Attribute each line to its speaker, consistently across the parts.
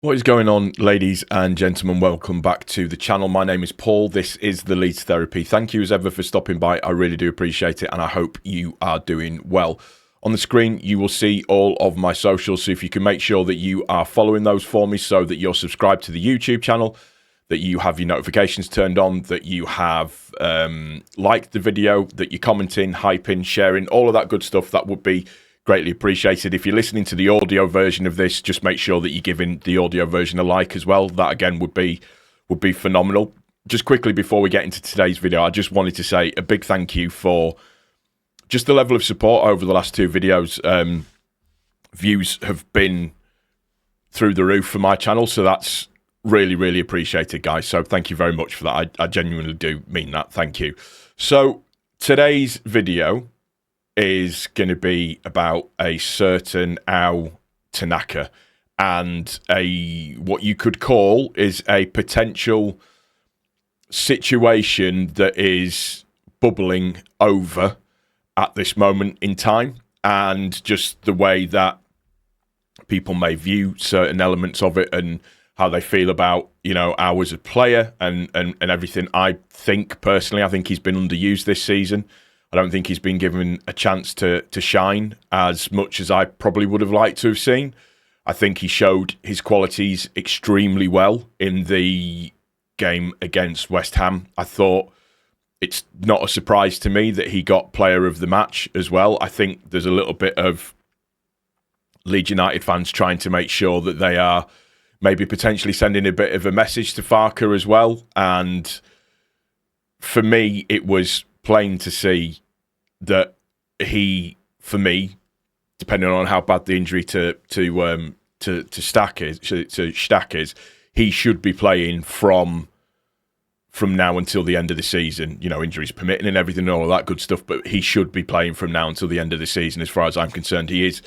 Speaker 1: What is going on, ladies and gentlemen? Welcome back to the channel. My name is Paul. This is the Leeds Therapy. Thank you as ever for stopping by. I really do appreciate it, and I hope you are doing well. On the screen, you will see all of my socials, so if you can make sure that you are following those for me so that you're subscribed to the YouTube channel, that you have your notifications turned on, that you have liked the video, that you're commenting, hyping, sharing, all of that good stuff, that would be greatly appreciated. If you're listening to the audio version of this, just make sure that you're giving the audio version a like as well. That again would be phenomenal. Just quickly before we get into today's video, I just wanted to say a big thank you for just the level of support over the last two videos. Views have been through the roof for my channel, so that's really appreciated, guys. So thank you very much for that. I genuinely do mean that. Thank you. So today's video is going to be about a certain Tanaka and what you could call is a potential situation that is bubbling over at this moment in time, and just the way that people may view certain elements of it and how they feel about, you know, Au as a player and everything. I think he's been underused this season. I don't think he's been given a chance to shine as much as I probably would have liked to have seen. I think he showed his qualities extremely well in the game against West Ham. I thought it's not a surprise to me that he got player of the match as well. I think there's a little bit of Leeds United fans trying to make sure that they are maybe potentially sending a bit of a message to Farke as well. And for me, it was plain to see that he, for me, depending on how bad the injury to Stack is, he should be playing from now until the end of the season. You know, injuries permitting and everything and all of that good stuff, but he should be playing from now until the end of the season, as far as I'm concerned. He's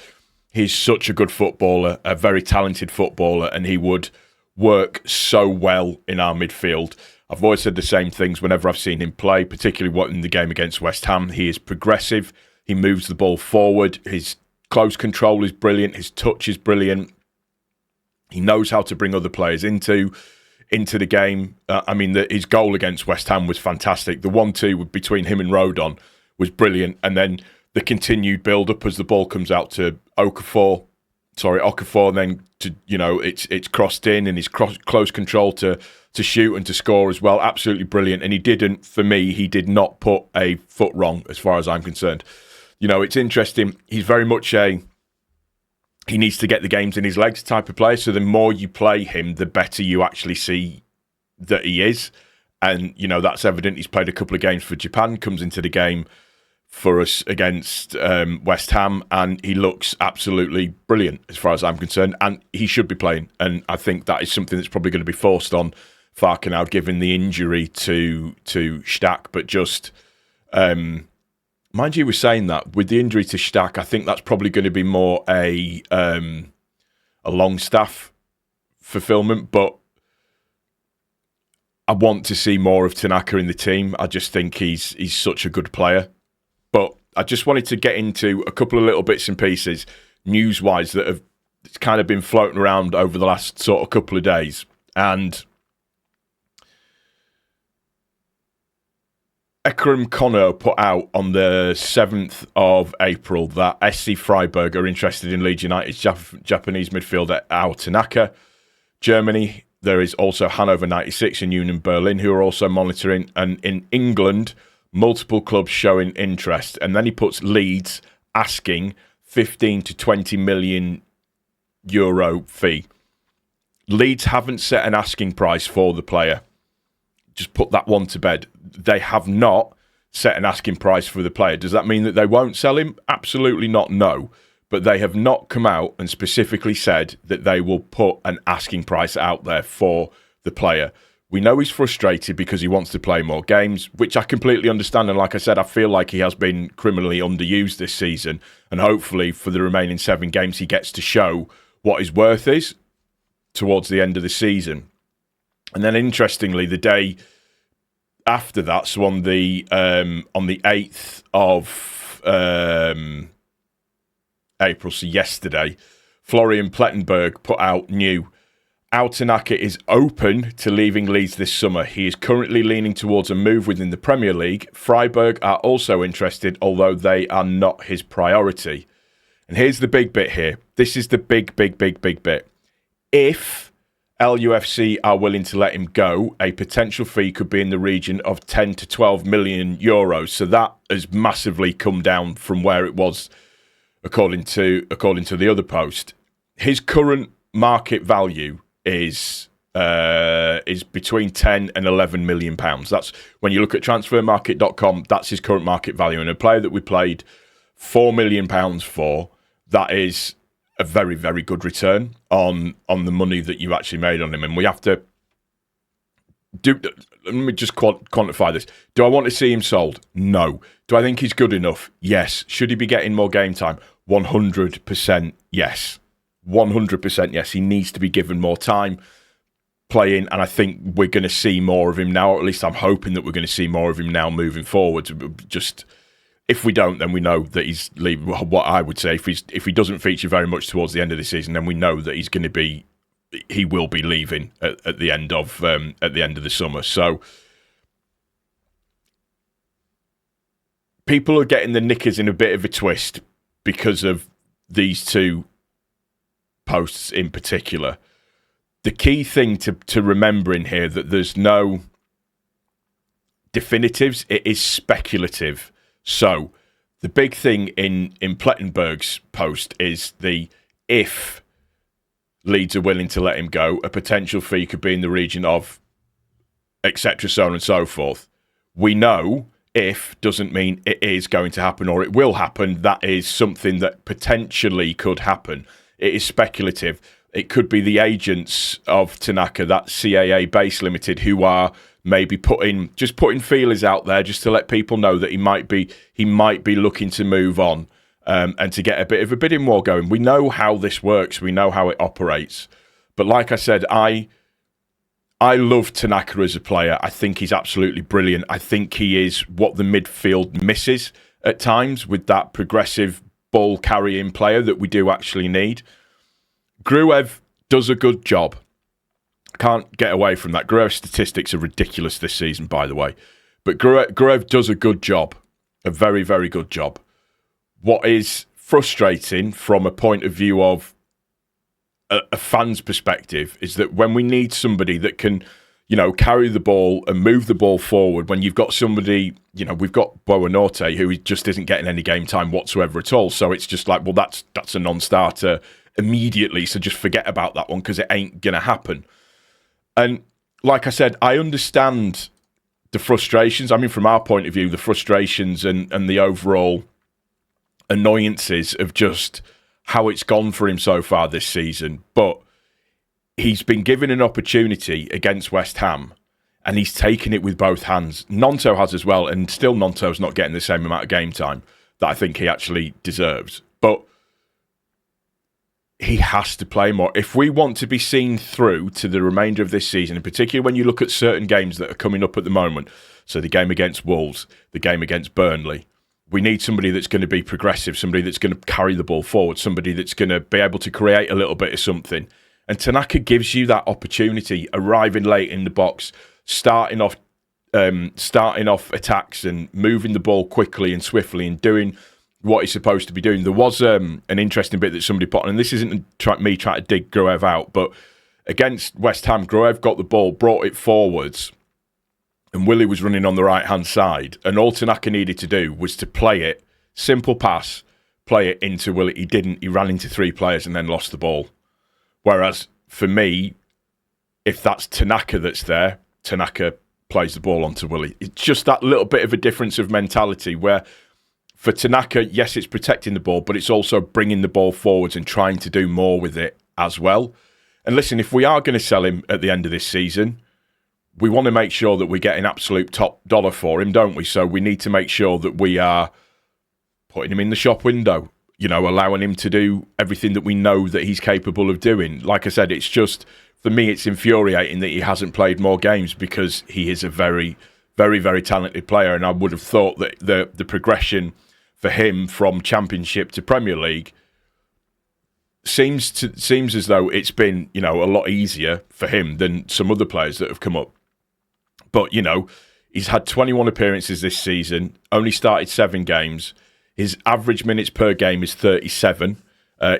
Speaker 1: such a good footballer, a very talented footballer, and he would work so well in our midfield. I've always said the same things whenever I've seen him play, particularly in the game against West Ham. He is progressive. He moves the ball forward. His close control is brilliant. His touch is brilliant. He knows how to bring other players into the game. His goal against West Ham was fantastic. The 1-2 between him and Rodon was brilliant. And then the continued build-up as the ball comes out to Okafor, and then it's crossed in, and his close control to shoot and to score as well. Absolutely brilliant. And he did not put a foot wrong as far as I'm concerned. You know, it's interesting. He's very much he needs to get the games in his legs type of player. So the more you play him, the better you actually see that he is. And, you know, that's evident. He's played a couple of games for Japan, comes into the game for us against West Ham, and he looks absolutely brilliant as far as I'm concerned, and he should be playing. And I think that is something that's probably going to be forced on Farke now, given the injury to Stack. But just mind you, we're saying that with the injury to Stack, I think that's probably going to be more a Longstaff fulfillment. But I want to see more of Tanaka in the team. I just think he's such a good player. But I just wanted to get into a couple of little bits and pieces, news-wise, that have kind of been floating around over the last sort of couple of days. And Ekram Kono put out on the 7th of April that SC Freiburg are interested in Leeds United's Japanese midfielder Au Tanaka. Germany, there is also Hannover 96 and Union Berlin who are also monitoring. And in England, multiple clubs showing interest. And then he puts Leeds asking 15 to 20 million euro fee. Leeds haven't set an asking price for the player. Just put that one to bed. They have not set an asking price for the player. Does that mean that they won't sell him? Absolutely not, no. But they have not come out and specifically said that they will put an asking price out there for the player. We know he's frustrated because he wants to play more games, which I completely understand. And like I said, I feel like he has been criminally underused this season. And hopefully for the remaining 7 games, he gets to show what his worth is towards the end of the season. And then interestingly, the day after that, so on the 8th of April, so yesterday, Florian Plettenberg put out new Al Tanaka is open to leaving Leeds this summer. He is currently leaning towards a move within the Premier League. Freiburg are also interested, although they are not his priority. And here's the big bit here. This is the big bit. If LUFC are willing to let him go, a potential fee could be in the region of 10 to 12 million euros. So that has massively come down from where it was, according to the other post. His current market value is between 10 and 11 million pounds. That's when you look at transfermarket.com, that's his current market value. And a player that we played £4 million for, that is a very, very good return on the money that you actually made on him. And we have to let me just quantify this. Do I want to see him sold? No. Do I think he's good enough? Yes. Should he be getting more game time? 100% yes. 100% yes. He needs to be given more time playing, and I think we're going to see more of him now, or at least I'm hoping that we're going to see more of him now moving forward. Just, if we don't, then we know that he's leaving. What I would say, if he doesn't feature very much towards the end of the season, then we know that he will be leaving at the end of the summer. So people are getting the knickers in a bit of a twist because of these two posts in particular. The key thing to remember in here that there's no definitives, it is speculative. So the big thing in Plettenberg's post is the if Leeds are willing to let him go, a potential fee could be in the region of etc., so on and so forth. We know if doesn't mean it is going to happen or it will happen. That is something that potentially could happen. It is speculative. It could be the agents of Tanaka, that CAA Base Limited, who are maybe putting feelers out there just to let people know that he might be looking to move on, and to get a bit of a bidding war going. We know how this works. We know how it operates. But like I said, I love Tanaka as a player. I think he's absolutely brilliant. I think he is what the midfield misses at times with that progressive ball carrying player that we do actually need. Gruev does a good job. Can't get away from that. Gruev's statistics are ridiculous this season, by the way. But Gruev does a good job. A very, very good job. What is frustrating from a point of view of a fan's perspective is that when we need somebody that can, carry the ball and move the ball forward, when you've got somebody, we've got Boanorte who just isn't getting any game time whatsoever at all. So it's just like, well, that's a non-starter immediately. So just forget about that one because it ain't going to happen. And like I said, I understand the frustrations. I mean, from our point of view, the frustrations and the overall annoyances of just how it's gone for him so far this season. But he's been given an opportunity against West Ham and he's taken it with both hands. Nonto has as well, and still Nonto's not getting the same amount of game time that I think he actually deserves. But he has to play more. If we want to be seen through to the remainder of this season, in particular when you look at certain games that are coming up at the moment, so the game against Wolves, the game against Burnley, we need somebody that's going to be progressive, somebody that's going to carry the ball forward, somebody that's going to be able to create a little bit of something. And Tanaka gives you that opportunity, arriving late in the box, starting off attacks and moving the ball quickly and swiftly and doing what he's supposed to be doing. There was an interesting bit that somebody put on, and this isn't me trying to dig Gruev out, but against West Ham, Gruev got the ball, brought it forwards, and Willie was running on the right-hand side, and all Tanaka needed to do was to play it, simple pass, play it into Willie. He didn't. He ran into three players and then lost the ball. Whereas, for me, if that's Tanaka that's there, Tanaka plays the ball onto Willie. It's just that little bit of a difference of mentality where for Tanaka, yes, it's protecting the ball, but it's also bringing the ball forwards and trying to do more with it as well. And listen, if we are going to sell him at the end of this season, we want to make sure that we're getting absolute top dollar for him, don't we? So we need to make sure that we are putting him in the shop window, allowing him to do everything that we know that he's capable of doing. Like I said, it's just, for me, it's infuriating that he hasn't played more games because he is a very, very, very talented player. And I would have thought that the progression for him from Championship to Premier League seems as though it's been, a lot easier for him than some other players that have come up. But, he's had 21 appearances this season, only started 7 games. His average minutes per game is 37.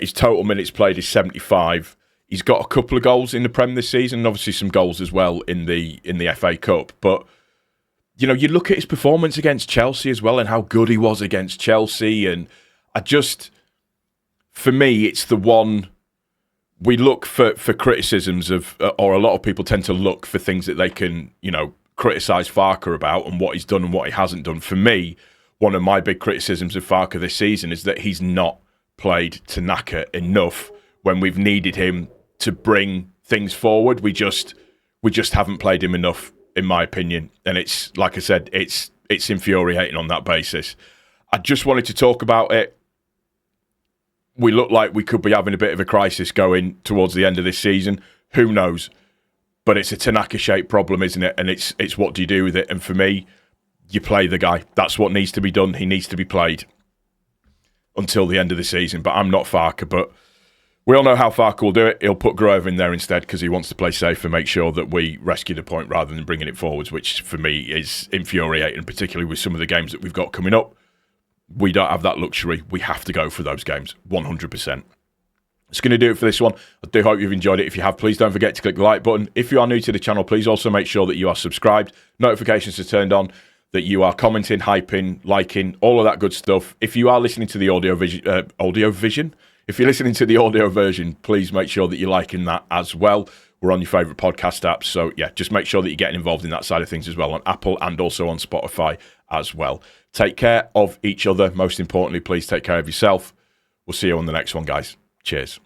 Speaker 1: His total minutes played is 75. He's got a couple of goals in the Prem this season, and obviously some goals as well in the FA Cup. But, you look at his performance against Chelsea as well and how good he was against Chelsea. And for me, it's the one we look for criticisms of, or a lot of people tend to look for things that they can, criticise Farke about and what he's done and what he hasn't done. For me, one of my big criticisms of Farke this season is that he's not played Tanaka enough when we've needed him to bring things forward. We just haven't played him enough, in my opinion. And it's, like I said, it's infuriating on that basis. I just wanted to talk about it. We look like we could be having a bit of a crisis going towards the end of this season. Who knows? But it's a Tanaka-shaped problem, isn't it? And it's what do you do with it? And for me, you play the guy. That's what needs to be done. He needs to be played until the end of the season. But I'm not Farke. But we all know how Farke will do it. He'll put Grover in there instead because he wants to play safe and make sure that we rescue the point rather than bringing it forwards, which for me is infuriating, particularly with some of the games that we've got coming up. We don't have that luxury. We have to go for those games, 100%. It's going to do it for this one. I do hope you've enjoyed it. If you have, please don't forget to click the like button. If you are new to the channel, please also make sure that you are subscribed, notifications are turned on, that you are commenting, hyping, liking, all of that good stuff. If you are listening to the audio vision, if you're listening to the audio version, please make sure that you're liking that as well. We're on your favourite podcast apps. So, yeah, just make sure that you're getting involved in that side of things as well on Apple and also on Spotify as well. Take care of each other. Most importantly, please take care of yourself. We'll see you on the next one, guys. Cheers.